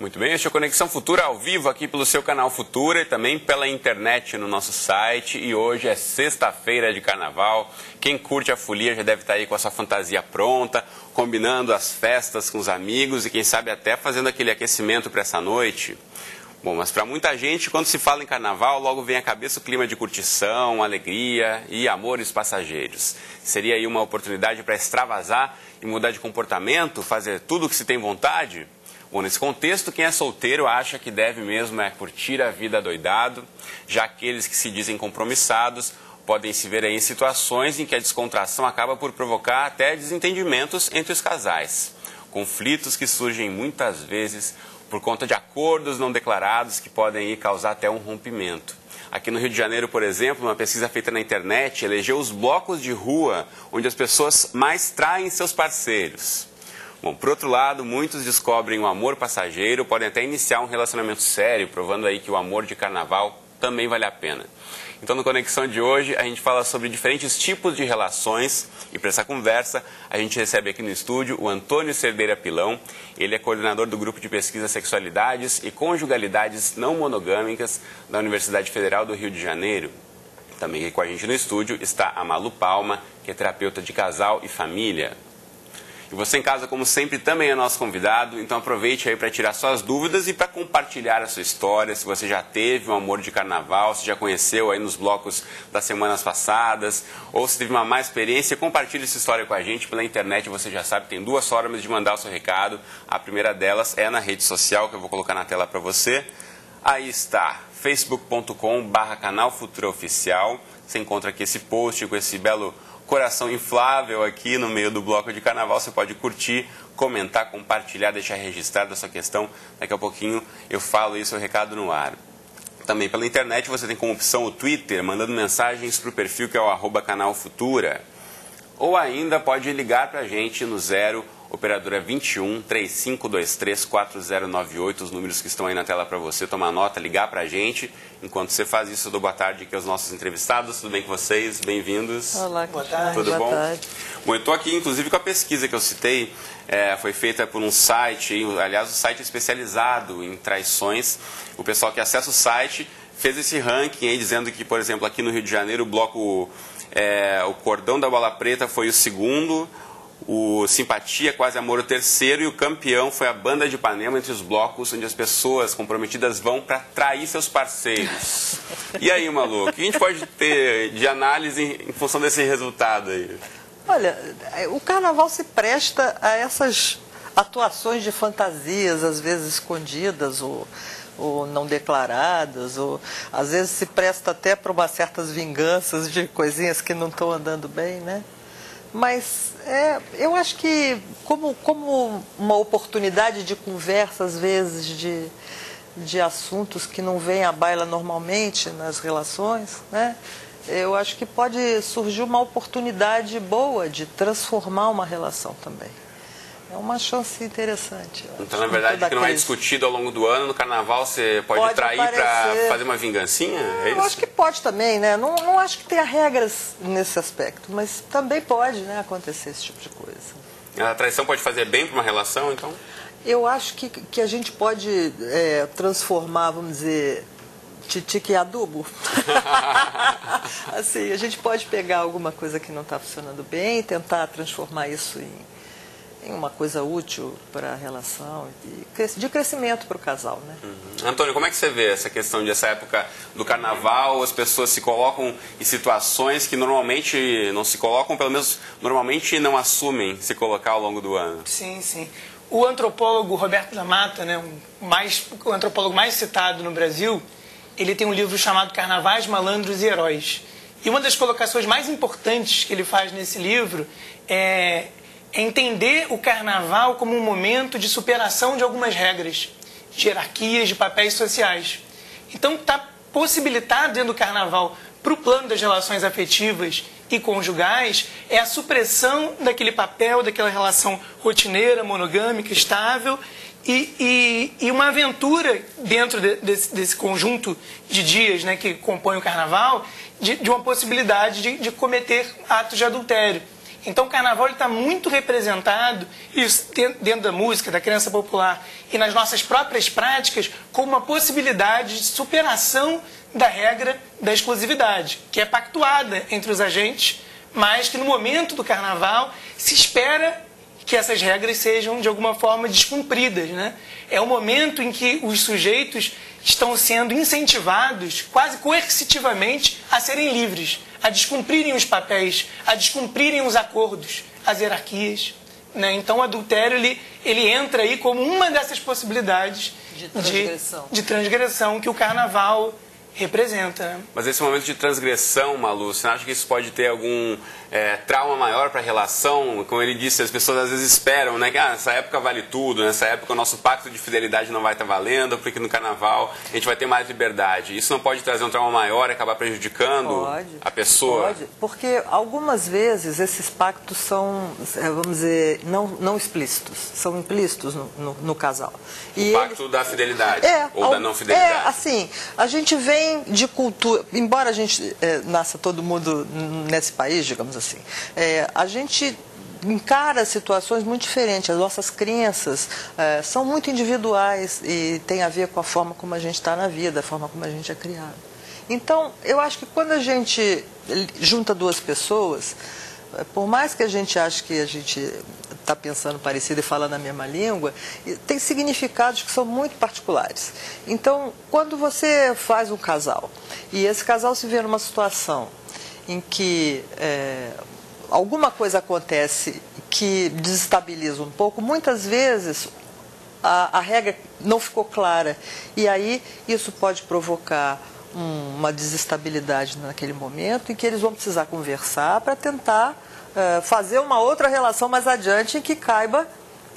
Muito bem, este é o Conexão Futura ao vivo aqui pelo seu canal Futura e também pela internet no nosso site. E hoje é sexta-feira de carnaval. Quem curte a folia já deve estar aí com a sua fantasia pronta, combinando as festas com os amigos e quem sabe até fazendo aquele aquecimento para essa noite. Bom, mas para muita gente, quando se fala em carnaval, logo vem à cabeça o clima de curtição, alegria e amores passageiros. Seria aí uma oportunidade para extravasar e mudar de comportamento, fazer tudo o que se tem vontade? Bom, nesse contexto, quem é solteiro acha que deve mesmo curtir a vida adoidado, já aqueles que se dizem compromissados podem se ver aí em situações em que a descontração acaba por provocar até desentendimentos entre os casais. Conflitos que surgem muitas vezes por conta de acordos não declarados que podem aí causar até um rompimento. Aqui no Rio de Janeiro, por exemplo, uma pesquisa feita na internet elegeu os blocos de rua onde as pessoas mais traem seus parceiros. Bom, por outro lado, muitos descobrem o amor passageiro, podem até iniciar um relacionamento sério, provando aí que o amor de carnaval também vale a pena. Então, no Conexão de hoje, a gente fala sobre diferentes tipos de relações e para essa conversa, a gente recebe aqui no estúdio o Antônio Cerdeira Pilão. Ele é coordenador do Grupo de Pesquisa Sexualidades e Conjugalidades Não Monogâmicas da Universidade Federal do Rio de Janeiro. Também aqui com a gente no estúdio está a Malu Palma, que é terapeuta de casal e família. E você em casa, como sempre, também é nosso convidado, então aproveite aí para tirar suas dúvidas e para compartilhar a sua história, se você já teve um amor de carnaval, se já conheceu aí nos blocos das semanas passadas, ou se teve uma má experiência, compartilhe essa história com a gente pela internet, você já sabe, tem duas formas de mandar o seu recado. A primeira delas é na rede social, que eu vou colocar na tela para você. Aí está, facebook.com/canal Futura Oficial. Você encontra aqui esse post com esse belo coração inflável aqui no meio do bloco de carnaval. Você pode curtir, comentar, compartilhar, deixar registrada a sua questão. Daqui a pouquinho eu falo isso, o recado no ar. Também pela internet você tem como opção o Twitter, mandando mensagens para o perfil que é o @canalfutura. Ou ainda pode ligar para a gente no 0 operadora 21 3523 4098, os números que estão aí na tela para você tomar nota, ligar para a gente. Enquanto você faz isso, eu dou boa tarde aqui aos nossos entrevistados. Tudo bem com vocês? Bem-vindos. Olá, boa tarde. Tudo bom? Boa tarde. Bom, eu estou aqui, inclusive, com a pesquisa que eu citei. Foi feita por um site, aliás, um site especializado em traições. O pessoal que acessa o site fez esse ranking aí, dizendo que, por exemplo, aqui no Rio de Janeiro, o bloco, o Cordão da Bola Preta foi o segundo, o Simpatia, Quase Amor, o terceiro, e o campeão foi a Banda de Ipanema, entre os blocos onde as pessoas comprometidas vão para trair seus parceiros. E aí, Malu, o que a gente pode ter de análise em função desse resultado aí? Olha, o carnaval se presta a essas atuações de fantasias, às vezes escondidas ou não declaradas, ou às vezes se presta até para umas certas vinganças de coisinhas que não estão andando bem, né? Mas eu acho que como uma oportunidade de conversa, às vezes, de assuntos que não vêm à baila normalmente nas relações, né? Eu acho que pode surgir uma oportunidade boa de transformar uma relação também. É uma chance interessante. Então, na verdade, o que não é discutido ao longo do ano, no carnaval você pode trair para fazer uma vingancinha? É isso? Eu acho que pode também, né? Não acho que tenha regras nesse aspecto, mas também pode, né, acontecer esse tipo de coisa. A traição pode fazer bem para uma relação, então? Eu acho que a gente pode transformar, vamos dizer, titique em adubo. Assim, a gente pode pegar alguma coisa que não está funcionando bem e tentar transformar isso em uma coisa útil para a relação e de crescimento para o casal, né? Antônio, como é que você vê essa questão dessa época do carnaval? As pessoas se colocam em situações que normalmente não se colocam, pelo menos normalmente não assumem se colocar ao longo do ano. Sim, sim. O antropólogo Roberto da Mata, né, o antropólogo mais citado no Brasil, ele tem um livro chamado Carnavais, Malandros e Heróis. E uma das colocações mais importantes que ele faz nesse livro é entender o carnaval como um momento de superação de algumas regras, de hierarquias, de papéis sociais. Então, está possibilitado dentro do carnaval, para o plano das relações afetivas e conjugais, é a supressão daquele papel, daquela relação rotineira, monogâmica, estável, e uma aventura dentro desse conjunto de dias, né, que compõe o carnaval, de uma possibilidade de cometer atos de adultério. Então o carnaval está muito representado, isso dentro da música, da crença popular e nas nossas próprias práticas, como uma possibilidade de superação da regra da exclusividade, que é pactuada entre os agentes, mas que no momento do carnaval se espera que essas regras sejam de alguma forma descumpridas, né? É o momento em que os sujeitos estão sendo incentivados, quase coercitivamente, a serem livres, a descumprirem os papéis, a descumprirem os acordos, as hierarquias, né? Então o adultério ele entra aí como uma dessas possibilidades de transgressão que o carnaval representa, né? Mas esse momento de transgressão, Malu, você acha que isso pode ter algum trauma maior para a relação? Como ele disse, as pessoas às vezes esperam, né? Que nessa época vale tudo, nessa época o nosso pacto de fidelidade não vai estar valendo, porque no carnaval a gente vai ter mais liberdade. Isso não pode trazer um trauma maior e acabar prejudicando a pessoa? Pode, porque algumas vezes esses pactos são, vamos dizer, não explícitos, são implícitos no casal. O pacto da fidelidade ou da não fidelidade? Assim, a gente vem de cultura, embora a gente nasça todo mundo nesse país, digamos assim, a gente encara situações muito diferentes. As nossas crenças são muito individuais e tem a ver com a forma como a gente está na vida, a forma como a gente é criado. Então, eu acho que quando a gente junta duas pessoas, por mais que a gente ache que a gente está pensando parecido e falando a mesma língua, tem significados que são muito particulares. Então, quando você faz um casal e esse casal se vê numa situação em que alguma coisa acontece que desestabiliza um pouco, muitas vezes a regra não ficou clara e aí isso pode provocar uma desestabilidade naquele momento em que eles vão precisar conversar para tentar fazer uma outra relação mais adiante em que caiba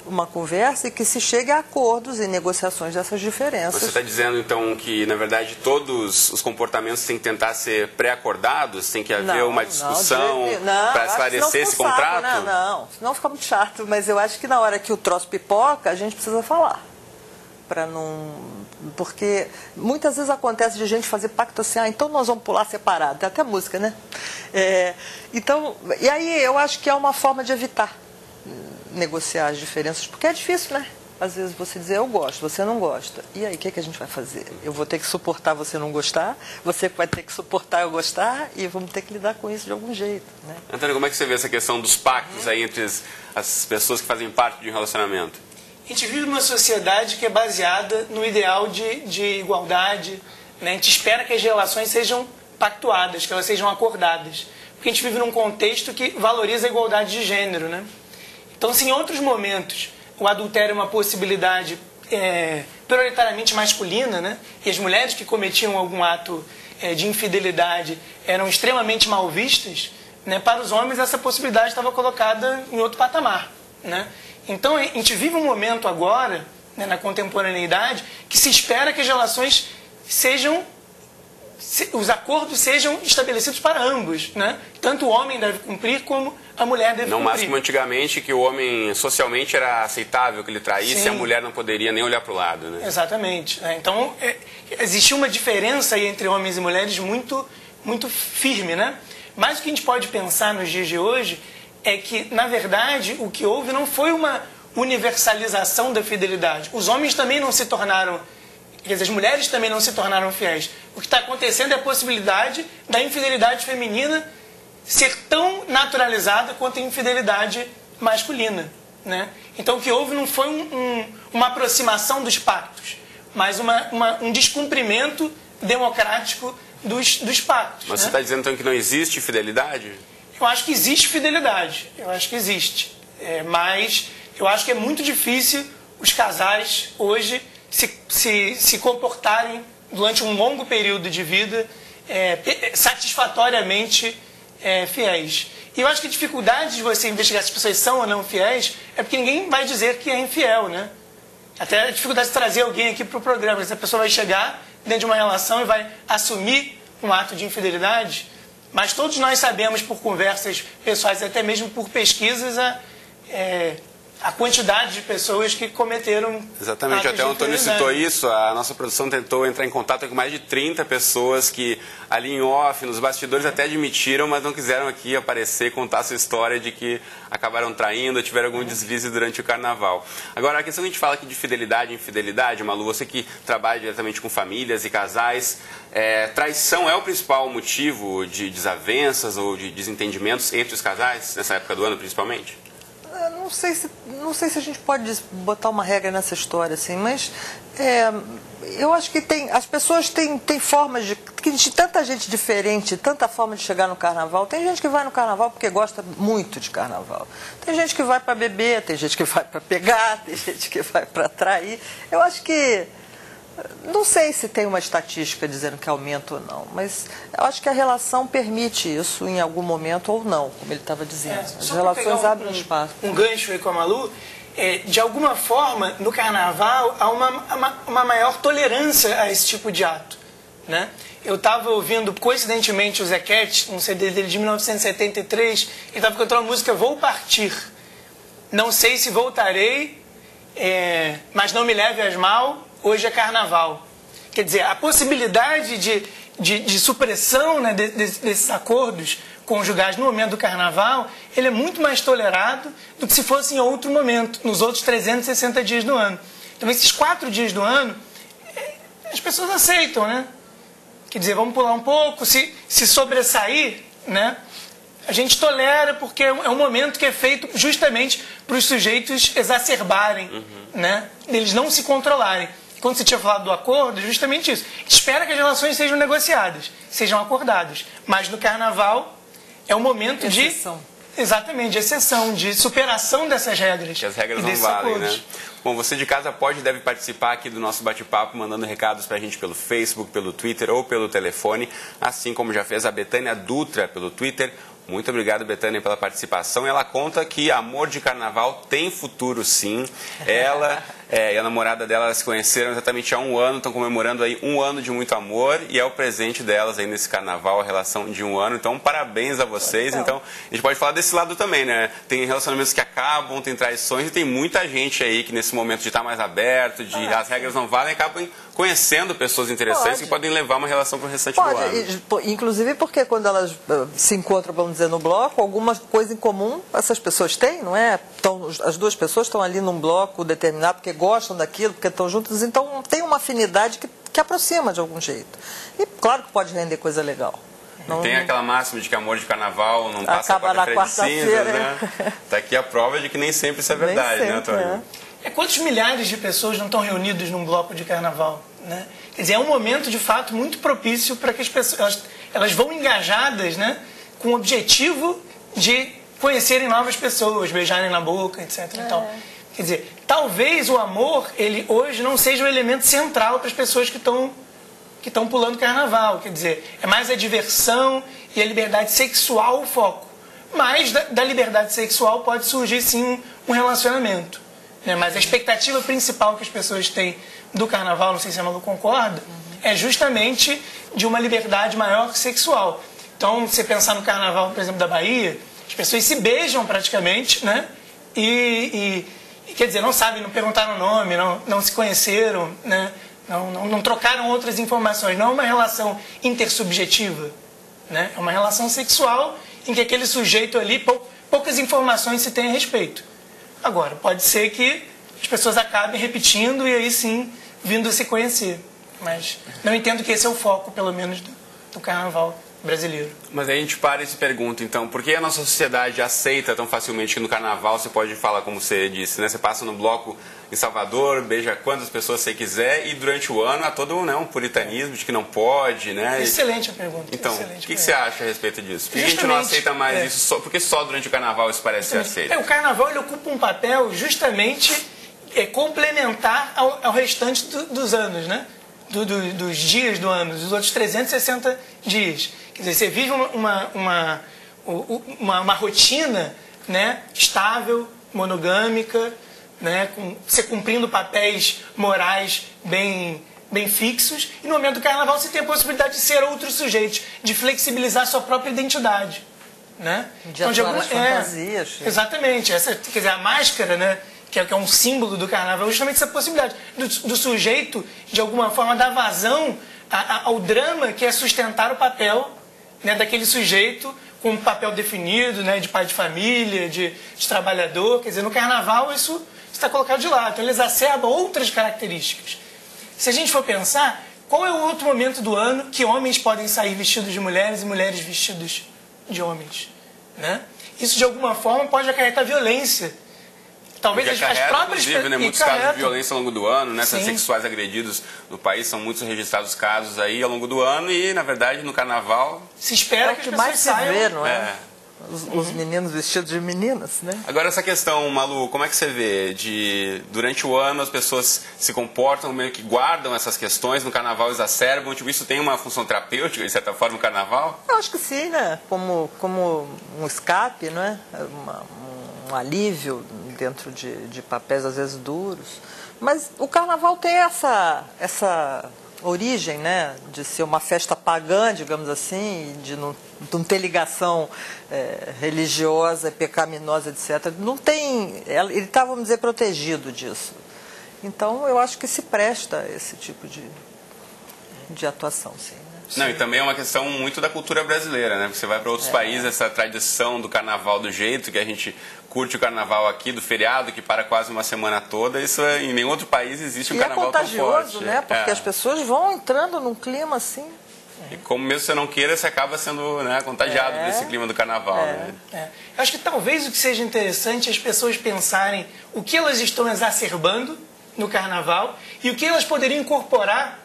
uma conversa e que se chegue a acordos e negociações dessas diferenças. Você está dizendo, então, que, na verdade, todos os comportamentos têm que tentar ser pré-acordados? Tem que haver uma discussão para esclarecer esse contrato? Não, senão fica muito chato. Mas eu acho que na hora que o troço pipoca, a gente precisa falar. Para não... Porque muitas vezes acontece de gente fazer pacto assim, então nós vamos pular separado. Tem até música, né? Então, e aí eu acho que é uma forma de evitar negociar as diferenças, porque é difícil, né? Às vezes você dizer, eu gosto, você não gosta. E aí, o que a gente vai fazer? Eu vou ter que suportar você não gostar, você vai ter que suportar eu gostar, e vamos ter que lidar com isso de algum jeito, né? Antônio, como é que você vê essa questão dos pactos aí entre as pessoas que fazem parte de um relacionamento? A gente vive numa sociedade que é baseada no ideal de igualdade, né? A gente espera que as relações sejam pactuadas, que elas sejam acordadas. Porque a gente vive num contexto que valoriza a igualdade de gênero, né? Então, se em outros momentos o adultério é uma possibilidade prioritariamente masculina, né? E as mulheres que cometiam algum ato de infidelidade eram extremamente mal vistas, né? Para os homens essa possibilidade estava colocada em outro patamar, né? Então, a gente vive um momento agora, né, na contemporaneidade, que se espera que as relações os acordos sejam estabelecidos para ambos, né? Tanto o homem deve cumprir como a mulher deve cumprir. Não mais como antigamente, que o homem socialmente era aceitável que ele traísse. Sim. E a mulher não poderia nem olhar para o lado, né? Exatamente. Então, existia uma diferença aí entre homens e mulheres muito, muito firme, né? Mas o que a gente pode pensar nos dias de hoje é que, na verdade, o que houve não foi uma universalização da fidelidade. Os homens também não se tornaram... Quer dizer, as mulheres também não se tornaram fiéis. O que está acontecendo é a possibilidade da infidelidade feminina ser tão naturalizada quanto a infidelidade masculina, né? Então, o que houve não foi uma aproximação dos pactos, mas um descumprimento democrático dos pactos. Mas né? Você está dizendo, então, que não existe fidelidade? Eu acho que existe fidelidade. Eu acho que existe. Mas eu acho que é muito difícil os casais hoje se comportarem durante um longo período de vida satisfatoriamente fiéis. E eu acho que a dificuldade de você investigar se as pessoas são ou não fiéis é porque ninguém vai dizer que é infiel, né? Até a dificuldade de trazer alguém aqui para o programa. Se a pessoa vai chegar dentro de uma relação e vai assumir um ato de infidelidade, mas todos nós sabemos por conversas pessoais, até mesmo por pesquisas, a quantidade de pessoas que cometeram... Exatamente, até o Antônio citou isso, a nossa produção tentou entrar em contato com mais de 30 pessoas que ali em off, nos bastidores até admitiram, mas não quiseram aqui aparecer, contar a sua história de que acabaram traindo, tiveram algum deslize durante o carnaval. Agora, a questão que a gente fala aqui de fidelidade e infidelidade, Malu, você que trabalha diretamente com famílias e casais, traição é o principal motivo de desavenças ou de desentendimentos entre os casais, nessa época do ano principalmente? Não sei se a gente pode botar uma regra nessa história, assim, mas eu acho que as pessoas têm formas de tanta gente diferente, tanta forma de chegar no carnaval. Tem gente que vai no carnaval porque gosta muito de carnaval. Tem gente que vai para beber, tem gente que vai para pegar, tem gente que vai para atrair. Eu acho que... Não sei se tem uma estatística dizendo que aumenta ou não, mas eu acho que a relação permite isso em algum momento ou não, como ele estava dizendo. As relações abrem espaço. Um gancho aí com a Malu, de alguma forma, no carnaval, há uma maior tolerância a esse tipo de ato, né? Eu estava ouvindo, coincidentemente, o Zequete, um CD dele de 1973, ele estava cantando a música Vou Partir. Não sei se voltarei, mas não me leve a mal. Hoje é carnaval. Quer dizer, a possibilidade de supressão, né, desses acordos conjugais no momento do carnaval, ele é muito mais tolerado do que se fosse em outro momento, nos outros 360 dias do ano. Então, esses 4 dias do ano, as pessoas aceitam, né? Quer dizer, vamos pular um pouco, se sobressair, né? A gente tolera porque é um momento que é feito justamente para os sujeitos exacerbarem, né? Eles não se controlarem. Quando você tinha falado do acordo, é justamente isso. Espera que as relações sejam negociadas, sejam acordadas. Mas no carnaval é um momento de... Exatamente, de exceção, de superação dessas regras. Que as regras não valem, né? Bom, você de casa pode e deve participar aqui do nosso bate-papo, mandando recados pra gente pelo Facebook, pelo Twitter ou pelo telefone, assim como já fez a Betânia Dutra pelo Twitter. Muito obrigado, Betânia, pela participação. Ela conta que Amor de Carnaval tem futuro, sim. Ela e a namorada dela se conheceram exatamente há 1 ano, estão comemorando aí 1 ano de muito amor e é o presente delas aí nesse carnaval, a relação de 1 ano. Então, parabéns a vocês. Então, a gente pode falar desse lado também, né? Tem relacionamentos que acabam, tem traições e tem muita gente aí que nesse momento de estar mais aberto, de as regras não valem, acabam conhecendo pessoas interessantes que podem levar uma relação para o restante do ano. Inclusive porque quando elas se encontram, vamos dizer, no bloco, alguma coisa em comum essas pessoas têm, não é? Então, as duas pessoas estão ali num bloco determinado porque gostam daquilo, porque estão juntas, então tem uma afinidade que aproxima de algum jeito. E claro que pode render coisa legal. Não tem aquela máxima de que amor de carnaval não passa para quarta-feira de cinza, né? Está aqui a prova de que nem sempre isso é verdade, né, Antônio? Quantos milhares de pessoas não estão reunidos num bloco de carnaval, né? Quer dizer, é um momento, de fato, muito propício para que as pessoas elas vão engajadas, né, com o objetivo de conhecerem novas pessoas, beijarem na boca, etc. Então, quer dizer, talvez o amor, ele hoje não seja o elemento central para as pessoas que estão pulando carnaval. Quer dizer, é mais a diversão e a liberdade sexual o foco. Mas da liberdade sexual pode surgir, sim, um relacionamento. Mas a expectativa principal que as pessoas têm do carnaval, não sei se a Malu concorda, é justamente de uma liberdade maior sexual. Então, você pensar no carnaval, por exemplo, da Bahia, as pessoas se beijam praticamente, né? E quer dizer, não sabem, não perguntaram o nome, não se conheceram, né? Não trocaram outras informações. Não é uma relação intersubjetiva, né? É uma relação sexual em que aquele sujeito ali, poucas informações se tem a respeito. Agora, pode ser que as pessoas acabem repetindo e aí sim vindo a se conhecer. Mas não entendo que esse é o foco, pelo menos, do carnaval brasileiro. Mas aí a gente para e se pergunta, então, por que a nossa sociedade aceita tão facilmente que no carnaval você pode falar, como você disse, né? Você passa no bloco em Salvador, beija quantas pessoas você quiser e durante o ano há todo um puritanismo de que não pode, né? Excelente a pergunta. Então, o que você acha a respeito disso? Por que a gente não aceita mais isso? Porque só durante o carnaval isso parece ser aceito? O carnaval ele ocupa um papel justamente complementar ao restante dos anos, né? Dos dias do ano, dos outros 360 dias. Quer dizer, você vive uma rotina, né, estável, monogâmica, né, você cumprindo papéis morais bem fixos, e no momento do carnaval você tem a possibilidade de ser outro sujeito, de flexibilizar sua própria identidade. né? De fantasias. Exatamente. Essa, quer dizer, a máscara, né? Que é um símbolo do carnaval, justamente essa possibilidade do sujeito, de alguma forma, dar vazão ao drama que é sustentar o papel, né, daquele sujeito com um papel definido, né, de pai de família, de trabalhador. Quer dizer, no carnaval isso está colocado de lado. Então ele exacerba outras características. Se a gente for pensar, qual é o outro momento do ano que homens podem sair vestidos de mulheres e mulheres vestidas de homens? Né? Isso, de alguma forma, pode acarretar violência. Talvez as próprias... Inclusive, né, muitos casos de violência ao longo do ano, né, sexuais agredidos no país, são muitos registrados casos aí ao longo do ano e, na verdade, no carnaval... Se espera que as pessoas saiam... Vê, não é? Os meninos vestidos de meninas, né? Agora, essa questão, Malu, como é que você vê? Durante o ano as pessoas se comportam, meio que guardam essas questões, no carnaval exacerbam, tipo, isso tem uma função terapêutica, de certa forma, no carnaval? Eu acho que sim, né? Como um escape, não é? Um alívio dentro de papéis, às vezes, duros. Mas o carnaval tem essa origem, né? De ser uma festa pagã, digamos assim, de não ter ligação religiosa, pecaminosa, etc. Não tem... Ele está, vamos dizer, protegido disso. Então, eu acho que se presta a esse tipo de atuação, sim. Não, e também é uma questão muito da cultura brasileira, né? Você vai para outros países, essa tradição do carnaval do jeito que a gente curte o carnaval aqui, do feriado, que para quase uma semana toda, isso em nenhum outro país existe um carnaval tão forte. E é contagioso, né? Porque as pessoas vão entrando num clima assim. E como mesmo você não queira, você acaba sendo, né, contagiado desse clima do carnaval. Né? Eu acho que talvez o que seja interessante é as pessoas pensarem o que elas estão exacerbando no carnaval e o que elas poderiam incorporar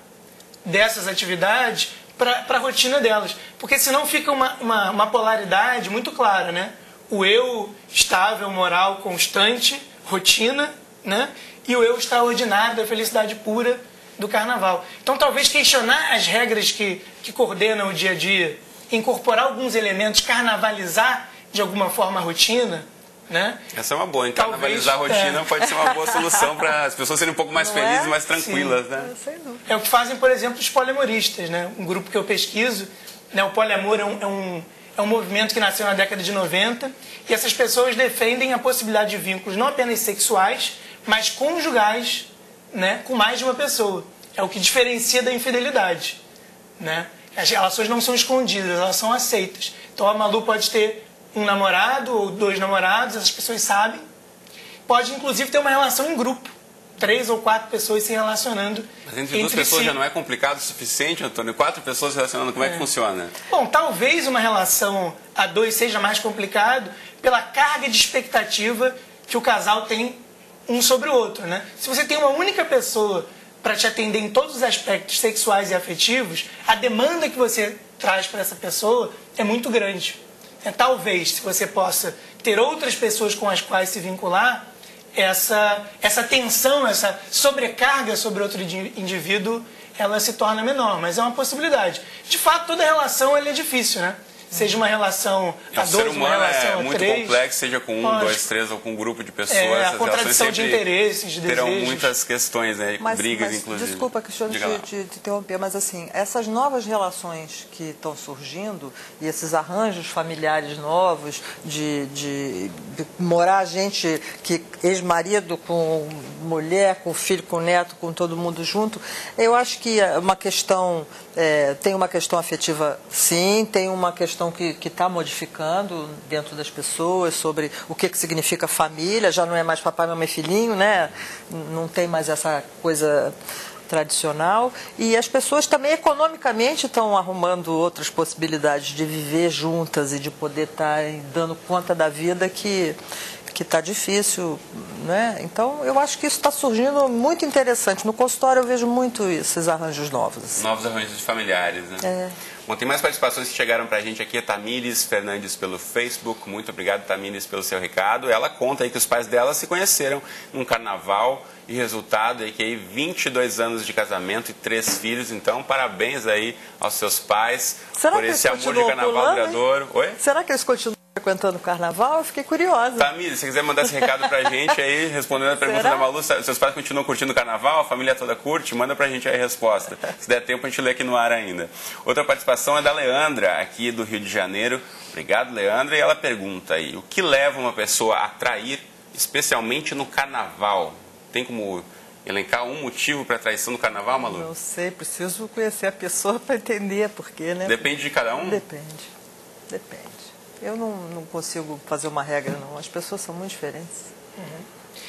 dessas atividades para a rotina delas. Porque senão fica uma polaridade muito clara, né? O eu estável, moral, constante, rotina, né? E o eu extraordinário da felicidade pura do carnaval. Então, talvez questionar as regras que coordenam o dia a dia, incorporar alguns elementos, carnavalizar de alguma forma a rotina, né? Essa é uma boa, hein? Carnavalizar a rotina pode ser uma boa solução para as pessoas serem um pouco mais felizes, mais tranquilas, né? É o que fazem, por exemplo, os poliamoristas, né? Um grupo que eu pesquiso, né? O poliamor é um movimento que nasceu na década de 90 e essas pessoas defendem a possibilidade de vínculos não apenas sexuais, mas conjugais, né? Com mais de uma pessoa. É o que diferencia da infidelidade, né? As relações não são escondidas, elas são aceitas. Então a Malu pode ter um namorado ou 2 namorados, essas pessoas sabem. Pode, inclusive, ter uma relação em grupo. 3 ou 4 pessoas se relacionando. Mas entre 2 pessoas já não é complicado o suficiente, Antônio? 4 pessoas se relacionando, como é que funciona? Bom, talvez uma relação a 2 seja mais complicado pela carga de expectativa que o casal tem um sobre o outro, né? Se você tem uma única pessoa para te atender em todos os aspectos sexuais e afetivos, a demanda que você traz para essa pessoa é muito grande. Talvez, se você possa ter outras pessoas com as quais se vincular, essa tensão, essa sobrecarga sobre outro indivíduo, ela se torna menor, mas é uma possibilidade. De fato, toda relação é difícil, né? Seja uma relação a 2, uma relação a 3. O ser humano é muito complexo, seja com 1, 2, 3 ou com um grupo de pessoas. A contradição de interesses, de terão desejos. Muitas questões, né? Brigas, inclusive. Desculpa, questão de interromper, mas assim, essas novas relações que estão surgindo e esses arranjos familiares novos de morar gente, que ex-marido com mulher, com filho, com neto, com todo mundo junto, eu acho que é uma questão, tem uma questão afetiva, sim, tem uma questão que está modificando dentro das pessoas sobre o que significa família, já não é mais papai, mamãe e filhinho, né? Não tem mais essa coisa tradicional. E as pessoas também economicamente estão arrumando outras possibilidades de viver juntas e de poder estar dando conta da vida que está difícil, né? Então, eu acho que isso está surgindo muito interessante. No consultório eu vejo muito esses arranjos novos. Assim. Novos arranjos familiares, né? Bom, tem mais participações que chegaram para a gente aqui. A Tamires Fernandes pelo Facebook. Muito obrigado, Tamires, pelo seu recado. Ela conta aí que os pais dela se conheceram num carnaval e resultado é que aí 22 anos de casamento e 3 filhos. Então, parabéns aí aos seus pais por esse amor de carnaval duradouro. Oi? Será que eles continuam? frequentando o carnaval, eu fiquei curiosa. Tamires, se você quiser mandar esse recado pra gente aí, respondendo a pergunta da Malu, seus pais continuam curtindo o carnaval, a família toda curte? Manda pra gente aí a resposta. Se der tempo, a gente lê aqui no ar ainda. Outra participação é da Leandra, aqui do Rio de Janeiro. Obrigado, Leandra. E ela pergunta aí, o que leva uma pessoa a trair, especialmente no carnaval? Tem como elencar um motivo para traição no carnaval, Malu? Não sei, preciso conhecer a pessoa para entender por quê, né? Depende de cada um? Depende. Eu não consigo fazer uma regra, não. As pessoas são muito diferentes.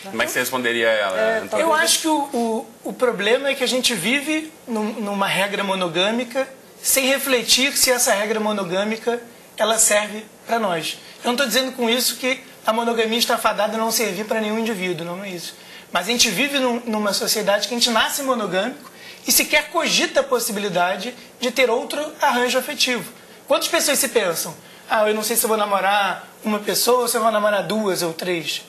Como é que você responderia a ela, Antônio? Eu acho que o problema é que a gente vive numa regra monogâmica sem refletir se essa regra monogâmica ela serve para nós. Eu não estou dizendo com isso que a monogamia está fadada a não servir para nenhum indivíduo, não é isso. Mas a gente vive numa sociedade que a gente nasce monogâmico e sequer cogita a possibilidade de ter outro arranjo afetivo. Quantas pessoas se pensam? Eu não sei se eu vou namorar uma pessoa ou se eu vou namorar 2 ou 3.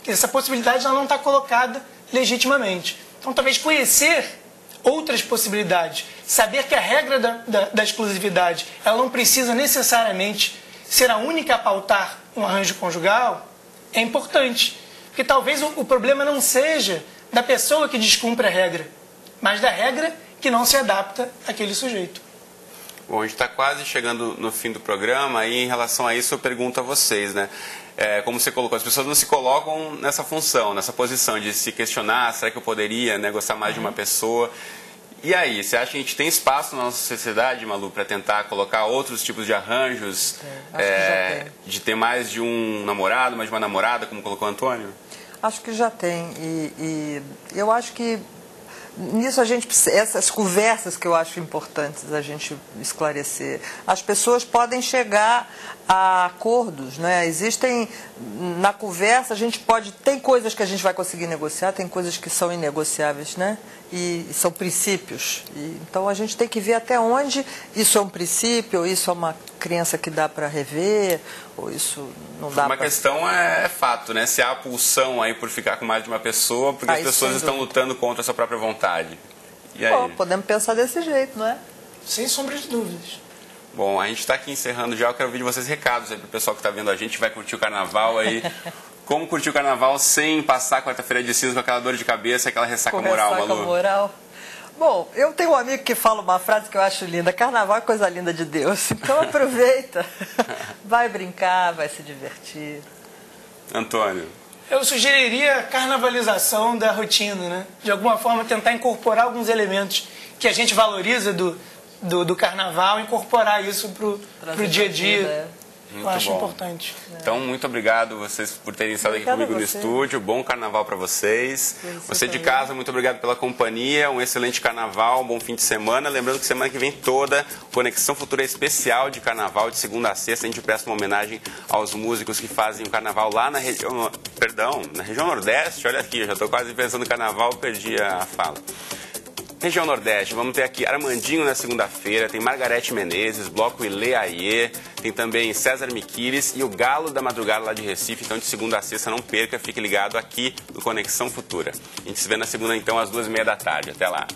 Essa possibilidade ela não está colocada legitimamente. Então, talvez conhecer outras possibilidades, saber que a regra da exclusividade ela não precisa necessariamente ser a única a pautar um arranjo conjugal, é importante. Porque talvez o problema não seja da pessoa que descumpre a regra, mas da regra que não se adapta àquele sujeito. Bom, a gente está quase chegando no fim do programa e em relação a isso eu pergunto a vocês, né? Como você colocou, as pessoas não se colocam nessa função, nessa posição de se questionar, será que eu poderia, né, gostar mais de uma pessoa? E aí, você acha que a gente tem espaço na nossa sociedade, Malu, para tentar colocar outros tipos de arranjos, de ter mais de um namorado, mais de uma namorada, como colocou o Antônio? Acho que já tem e eu acho que nisso essas conversas que eu acho importantes a gente esclarecer. As pessoas podem chegar a acordos, né? Existem, na conversa, tem coisas que a gente vai conseguir negociar, tem coisas que são inegociáveis, né? E são princípios. Então a gente tem que ver até onde isso é um princípio, ou isso é uma crença que dá para rever, ou isso não dá para... Uma questão é fato, né? Se há pulsão aí por ficar com mais de uma pessoa, porque as pessoas estão lutando contra a sua própria vontade. E aí? Podemos pensar desse jeito, não é? Sem sombra de dúvidas. Bom, a gente está aqui encerrando já, eu quero ouvir de vocês recados aí para o pessoal que está vendo a gente, vai curtir o carnaval aí. Como curtir o carnaval sem passar quarta-feira de cinza com aquela dor de cabeça e aquela ressaca moral, Malu? Ressaca moral. Bom, eu tenho um amigo que fala uma frase que eu acho linda: carnaval é coisa linda de Deus. Então aproveita, vai brincar, vai se divertir. Antônio? Eu sugeriria a carnavalização da rotina, né? De alguma forma tentar incorporar alguns elementos que a gente valoriza do carnaval, incorporar isso para o dia a dia. Eu acho importante. Então, muito obrigado vocês por terem estado aqui comigo no estúdio. Bom carnaval para vocês. Você de casa, muito obrigado pela companhia. Um excelente carnaval, um bom fim de semana. Lembrando que semana que vem toda Conexão Futura especial de carnaval, de segunda a sexta. A gente presta uma homenagem aos músicos que fazem o carnaval lá na região... Perdão, na região Nordeste. Olha aqui, eu já estou quase pensando no carnaval, perdi a fala. Região Nordeste, vamos ter aqui Armandinho na segunda-feira, tem Margarete Menezes, Bloco Ilê Aie, tem também César Miquiles e o Galo da Madrugada lá de Recife. Então de segunda a sexta não perca, fique ligado aqui no Conexão Futura. A gente se vê na segunda então às 2h30 da tarde. Até lá.